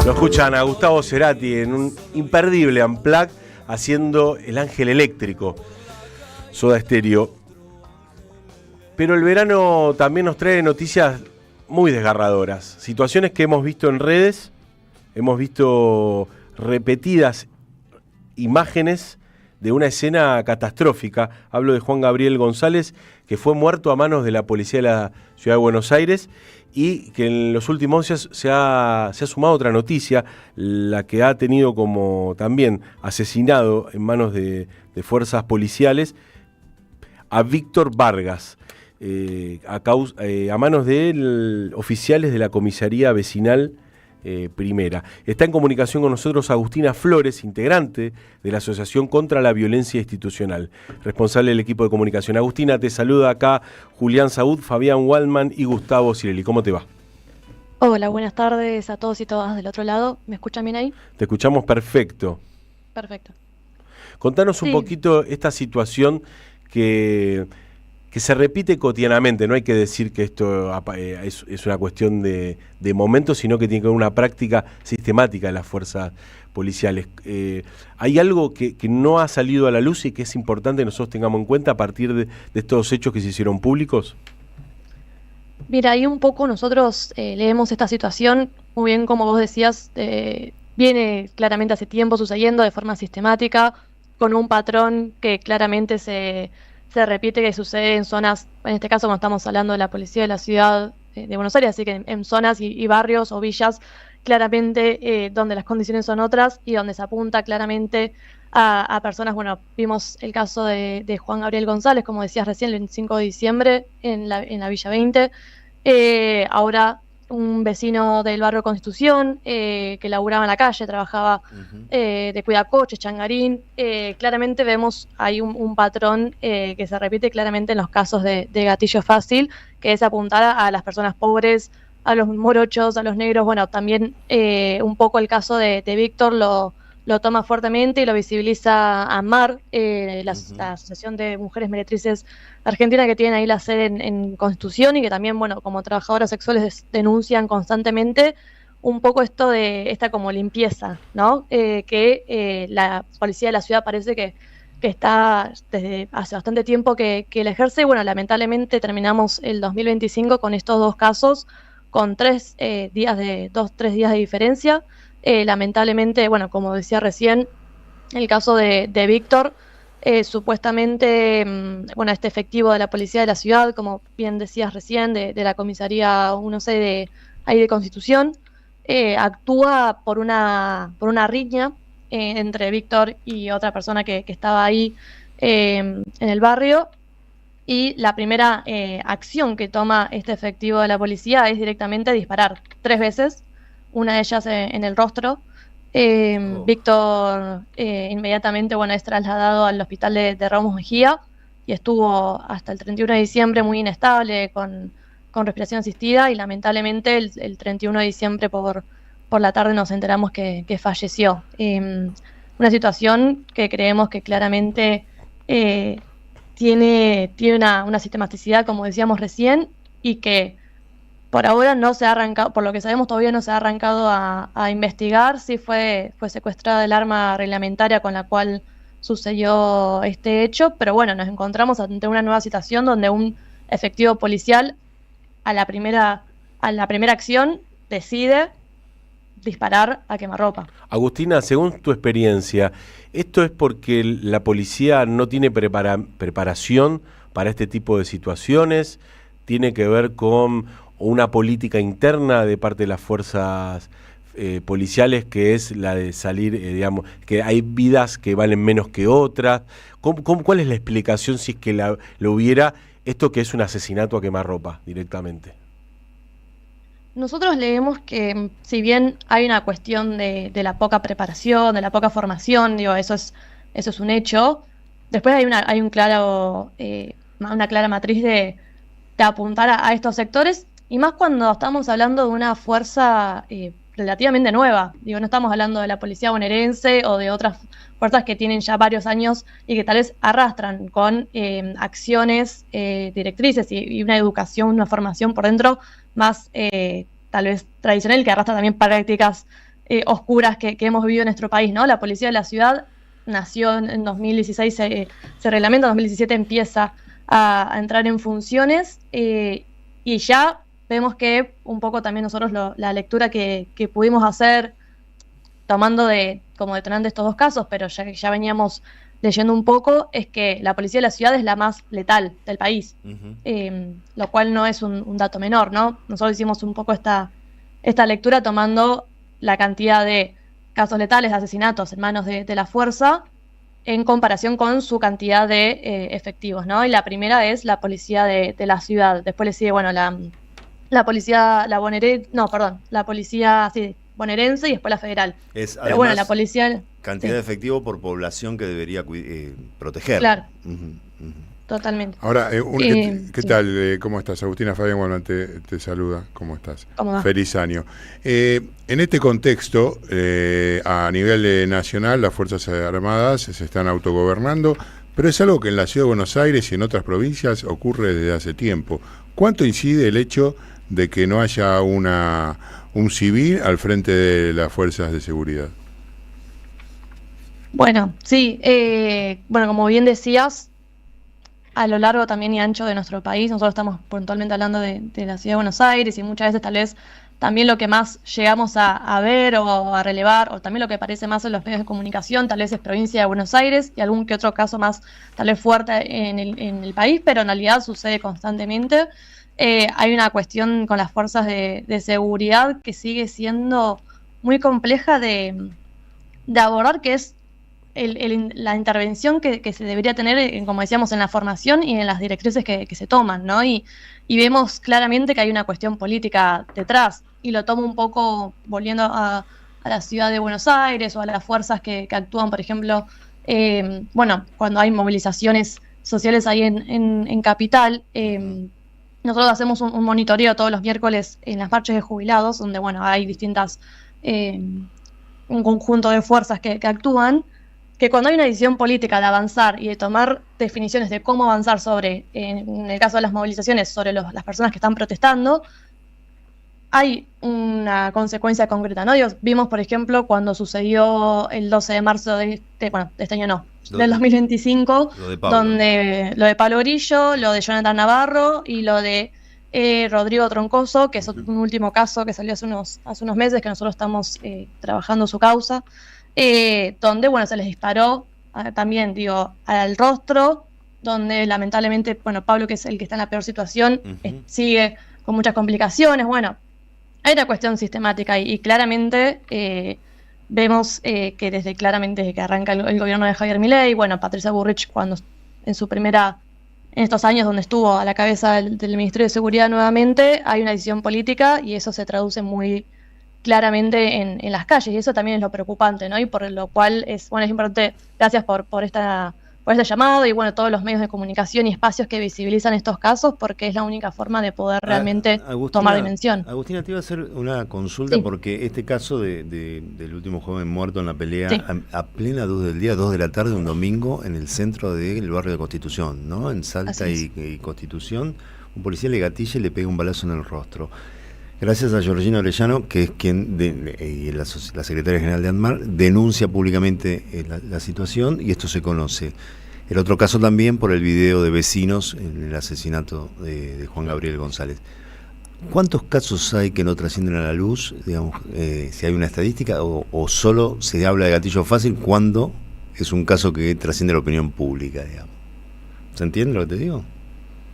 Lo escuchan a Gustavo Cerati en un imperdible Unplugged haciendo El Ángel Eléctrico, Soda Stereo. Pero el verano también nos trae noticias muy desgarradoras, situaciones que hemos visto en redes, hemos visto repetidas imágenes de una escena catastrófica. Hablo de Juan Gabriel González, que fue muerto a manos de la policía de la Ciudad de Buenos Aires, y que en los últimos días se ha sumado otra noticia, la que ha tenido como también asesinado en manos de fuerzas policiales a Víctor Vargas, a manos de oficiales de la comisaría vecinal primera. Está en comunicación con nosotros Agustina Flores, integrante de la Asociación contra la Violencia Institucional, responsable del equipo de comunicación. Agustina, te saluda acá Julián Saúd, Fabián Waldman y Gustavo Cirelli. ¿Cómo te va? Hola, buenas tardes a todos y todas del otro lado. ¿Me escuchan bien ahí? Te escuchamos perfecto. Perfecto. Contanos un poquito esta situación que se repite cotidianamente. No hay que decir que esto es una cuestión de momentos, sino que tiene que haber una práctica sistemática de las fuerzas policiales. ¿Hay algo que no ha salido a la luz y que es importante que nosotros tengamos en cuenta a partir de estos hechos que se hicieron públicos? Mira, ahí un poco nosotros leemos esta situación, muy bien como vos decías, viene claramente hace tiempo sucediendo de forma sistemática, con un patrón que claramente se repite, que sucede en zonas, en este caso cuando estamos hablando de la policía de la ciudad de Buenos Aires, así que en zonas y barrios o villas claramente donde las condiciones son otras y donde se apunta claramente a personas. Bueno, vimos el caso de Juan Gabriel González, como decías recién, el 25 de diciembre en la Villa 20. Ahora un vecino del barrio Constitución que laburaba en la calle, trabajaba de cuidacoches, changarín. Claramente vemos ahí un patrón que se repite claramente en los casos de gatillo fácil, que es apuntar a las personas pobres, a los morochos, a los negros. Bueno, también un poco el caso de Víctor lo toma fuertemente y lo visibiliza AMAR, la Asociación de Mujeres Meretrices Argentina, que tienen ahí la sede en Constitución y que también, bueno, como trabajadoras sexuales denuncian constantemente un poco esto de esta como limpieza, ¿no? Que la policía de la ciudad parece que está desde hace bastante tiempo que la ejerce. Y bueno, lamentablemente terminamos el 2025 con estos dos casos, con 3 días de diferencia. Lamentablemente, bueno, como decía recién, el caso de Víctor, supuestamente, bueno, este efectivo de la policía de la ciudad, como bien decías recién, de la comisaría 1C de Constitución, actúa por una riña entre Víctor y otra persona que estaba ahí en el barrio. Y la primera acción que toma este efectivo de la policía es directamente disparar 3 veces, una de ellas en el rostro. Víctor inmediatamente, bueno, es trasladado al hospital de Ramos Mejía y estuvo hasta el 31 de diciembre muy inestable, con respiración asistida, y lamentablemente el 31 de diciembre por la tarde nos enteramos que falleció. Una situación que creemos que claramente tiene una sistematicidad, como decíamos recién, y que por ahora no se ha arrancado, por lo que sabemos todavía no se ha arrancado a investigar si fue secuestrada el arma reglamentaria con la cual sucedió este hecho. Pero bueno, nos encontramos ante una nueva situación donde un efectivo policial a la primera acción decide disparar a quemarropa. Agustina, según tu experiencia, ¿esto es porque la policía no tiene preparación para este tipo de situaciones? ¿Tiene que ver con una política interna de parte de las fuerzas policiales, que es la de salir, digamos, que hay vidas que valen menos que otras? ¿Cuál es la explicación, si es que lo hubiera, esto que es un asesinato a quemarropa directamente? Nosotros leemos que, si bien hay una cuestión de la poca preparación, de la poca formación, digo, eso es un hecho, después hay una clara matriz de apuntar a estos sectores, y más cuando estamos hablando de una fuerza relativamente nueva. Digo, no estamos hablando de la policía bonaerense o de otras fuerzas que tienen ya varios años y que tal vez arrastran con acciones directrices y una educación, una formación por dentro más tal vez tradicional, que arrastra también prácticas oscuras que hemos vivido en nuestro país, ¿no? La Policía de la Ciudad nació en 2016, se reglamenta, en 2017 empieza a entrar en funciones, y ya vemos que un poco también nosotros la lectura que pudimos hacer, tomando como detonante estos dos casos, pero ya veníamos leyendo un poco, es que la Policía de la Ciudad es la más letal del país, lo cual no es un dato menor, ¿no? Nosotros hicimos un poco esta lectura tomando la cantidad de casos letales, de asesinatos en manos de la fuerza, en comparación con su cantidad de efectivos, ¿no? Y la primera es la Policía de la Ciudad. Después le sigue, bueno, la policía, la policía bonaerense y después la federal. Es, pero además, bueno, la policía... cantidad de efectivo por población que debería proteger. Claro, totalmente. Ahora, ¿qué tal? ¿Cómo estás? Agustina Fabián, bueno, te saluda. ¿Cómo estás? ¿Cómo va? Feliz año. En este contexto, a nivel nacional, las Fuerzas Armadas se están autogobernando, pero es algo que en la Ciudad de Buenos Aires y en otras provincias ocurre desde hace tiempo. ¿Cuánto incide el hecho de que no haya un civil al frente de las fuerzas de seguridad? Bueno, sí, como bien decías, a lo largo también y ancho de nuestro país, nosotros estamos puntualmente hablando de la Ciudad de Buenos Aires, y muchas veces tal vez también lo que más llegamos a ver o a relevar, o también lo que aparece más en los medios de comunicación, tal vez es provincia de Buenos Aires y algún que otro caso más tal vez fuerte en el país, pero en realidad sucede constantemente. Hay una cuestión con las fuerzas de seguridad que sigue siendo muy compleja de abordar, que es la intervención que se debería tener, como decíamos, en la formación y en las directrices que se toman, ¿no? Y vemos claramente que hay una cuestión política detrás, y lo tomo un poco volviendo a la ciudad de Buenos Aires o a las fuerzas que actúan, por ejemplo, cuando hay movilizaciones sociales ahí en Capital. Nosotros hacemos un monitoreo todos los miércoles en las marchas de jubilados, donde hay distintas, un conjunto de fuerzas que actúan, que cuando hay una decisión política de avanzar y de tomar definiciones de cómo avanzar sobre, en el caso de las movilizaciones, sobre las personas que están protestando, hay una consecuencia concreta, ¿no? Vimos, por ejemplo, cuando sucedió el 12 de marzo de este año no, del 2025, donde lo de Pablo Grillo, lo de Jonathan Navarro y lo de Rodrigo Troncoso, que es un último caso que salió hace unos meses, que nosotros estamos trabajando su causa, donde se les disparó también, al rostro, donde lamentablemente, Pablo, que es el que está en la peor situación, sigue con muchas complicaciones. Hay una cuestión sistemática y claramente vemos que desde que arranca el gobierno de Javier Milei, Patricia Bullrich, cuando en estos años donde estuvo a la cabeza del Ministerio de Seguridad nuevamente, hay una decisión política y eso se traduce muy claramente en las calles, y eso también es lo preocupante, ¿no? Y por lo cual es importante, gracias por este llamado, y todos los medios de comunicación y espacios que visibilizan estos casos, porque es la única forma de poder realmente tomar dimensión. Agustina, te iba a hacer una consulta, porque este caso del último joven muerto en la pelea, a plena 2 del día, 2 de la tarde, un domingo, en el centro del barrio de Constitución, ¿no? En Salta y Constitución, un policía le gatilla y le pega un balazo en el rostro. Gracias a Georgina Orellano, que es quien, y la secretaria general de ANMAR, denuncia públicamente la situación, y esto se conoce. El otro caso también por el video de vecinos en el asesinato de Juan Gabriel González. ¿Cuántos casos hay que no trascienden a la luz, digamos, si hay una estadística, o solo se habla de gatillo fácil cuando es un caso que trasciende la opinión pública, digamos? ¿Se entiende lo que te digo?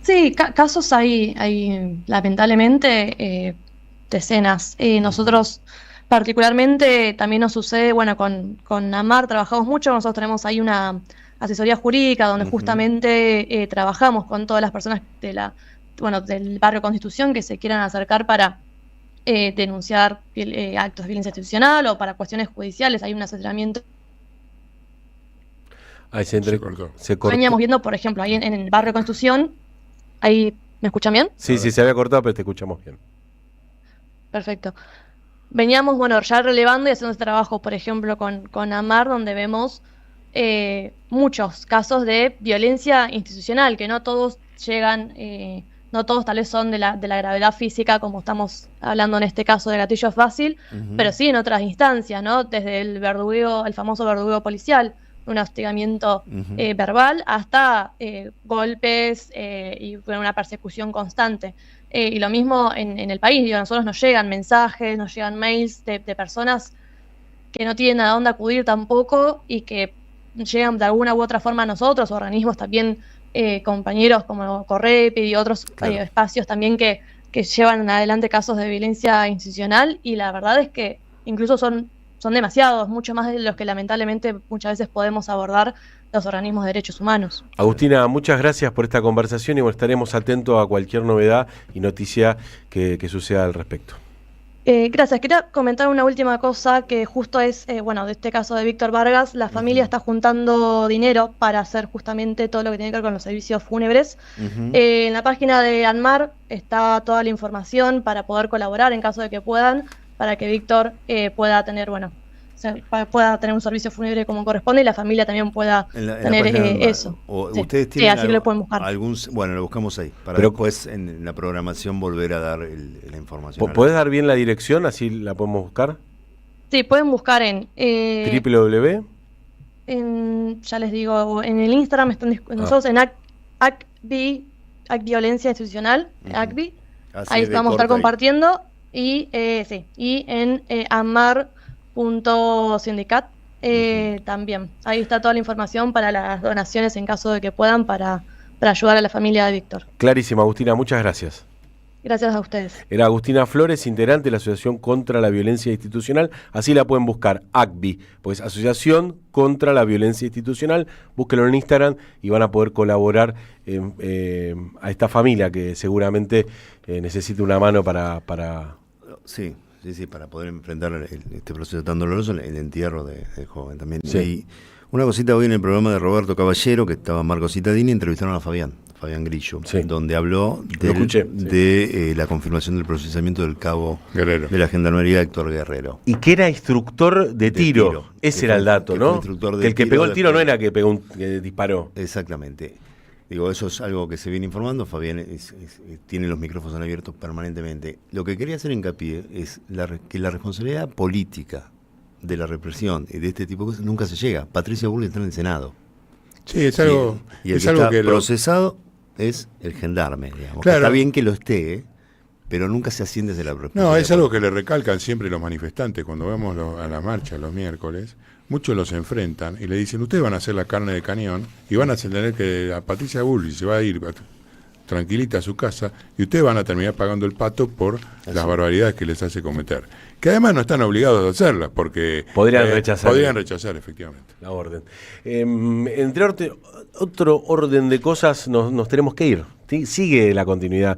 Sí, casos hay lamentablemente decenas. Nosotros particularmente también nos sucede, con AMAR trabajamos mucho, nosotros tenemos ahí una asesoría jurídica donde justamente trabajamos con todas las personas del barrio Constitución que se quieran acercar para denunciar actos de violencia institucional o para cuestiones judiciales. Hay un asesoramiento. Ahí se cortó. Veníamos viendo, por ejemplo, ahí en el barrio Constitución, ahí, ¿me escuchan bien? Sí, se había cortado, pero te escuchamos bien. Perfecto. Veníamos, ya relevando y haciendo este trabajo, por ejemplo, con AMAR, donde vemos muchos casos de violencia institucional, que no todos llegan no todos tal vez son de la gravedad física, como estamos hablando en este caso de gatillo fácil, pero sí en otras instancias, ¿no? Desde el verdugueo, el famoso verdugueo policial, un hostigamiento verbal, hasta golpes y una persecución constante. Y lo mismo en el país, digo, a nosotros nos llegan mensajes, nos llegan mails de personas que no tienen a dónde acudir tampoco y que llegan de alguna u otra forma a nosotros, organismos también, compañeros como Correpi y otros espacios también que llevan adelante casos de violencia institucional, y la verdad es que incluso son demasiados, mucho más de los que lamentablemente muchas veces podemos abordar los organismos de derechos humanos. Agustina, muchas gracias por esta conversación y estaremos atentos a cualquier novedad y noticia que suceda al respecto. Gracias. Quería comentar una última cosa que justo es, de este caso de Víctor Vargas, la familia está juntando dinero para hacer justamente todo lo que tiene que ver con los servicios fúnebres. En la página de ANMAR está toda la información para poder colaborar en caso de que puedan, para que Víctor pueda tener, pueda tener un servicio fúnebre como corresponde y la familia también pueda tener eso. Ustedes tienen así que lo pueden buscar. Lo buscamos ahí, para después en la programación volver a dar la información. ¿Puedes dar bien la dirección? Así la podemos buscar. Sí, pueden buscar en www. Ya les digo, en el Instagram están nosotros en ACBI, Violencia Institucional, ACBI. Ahí vamos a estar compartiendo. Y en amar.sindicat también. Ahí está toda la información para las donaciones en caso de que puedan para ayudar a la familia de Víctor. Clarísimo, Agustina, muchas gracias. Gracias a ustedes. Era Agustina Flores, integrante de la Asociación contra la Violencia Institucional. Así la pueden buscar, ACVI, pues Asociación contra la Violencia Institucional. Búsquenlo en Instagram y van a poder colaborar a esta familia que seguramente necesita una mano para... Sí, para poder enfrentar este proceso tan doloroso, el entierro del joven también. Sí. Y una cosita, hoy en el programa de Roberto Caballero, que estaba Marco Cittadini, entrevistaron a Fabián Grillo, donde habló de la confirmación del procesamiento del cabo Guerrero, de la Gendarmería Héctor Guerrero. Y que era instructor de tiro. Ese era el dato, ¿no? Que el que pegó el tiro no era que disparó. Exactamente. Digo, eso es algo que se viene informando. Fabián tiene los micrófonos abiertos permanentemente. Lo que quería hacer hincapié es que la responsabilidad política de la represión y de este tipo de cosas nunca se llega. Patricia Bullrich está en el Senado. Sí, es algo, y el es que algo está que procesado es el gendarme, digamos. Claro. Está bien que lo esté, pero nunca se asciende desde la responsabilidad. No, es algo que le recalcan siempre los manifestantes cuando vamos a la marcha los miércoles. Muchos los enfrentan y le dicen, ustedes van a hacer la carne de cañón y van a tener que, a Patricia Bullrich se va a ir tranquilita a su casa y ustedes van a terminar pagando el pato por las barbaridades que les hace cometer. Que además no están obligados a hacerlas porque... Podrían rechazar. Podrían rechazar, efectivamente. La orden. Entre otro orden de cosas nos tenemos que ir. ¿Sí? Sigue la continuidad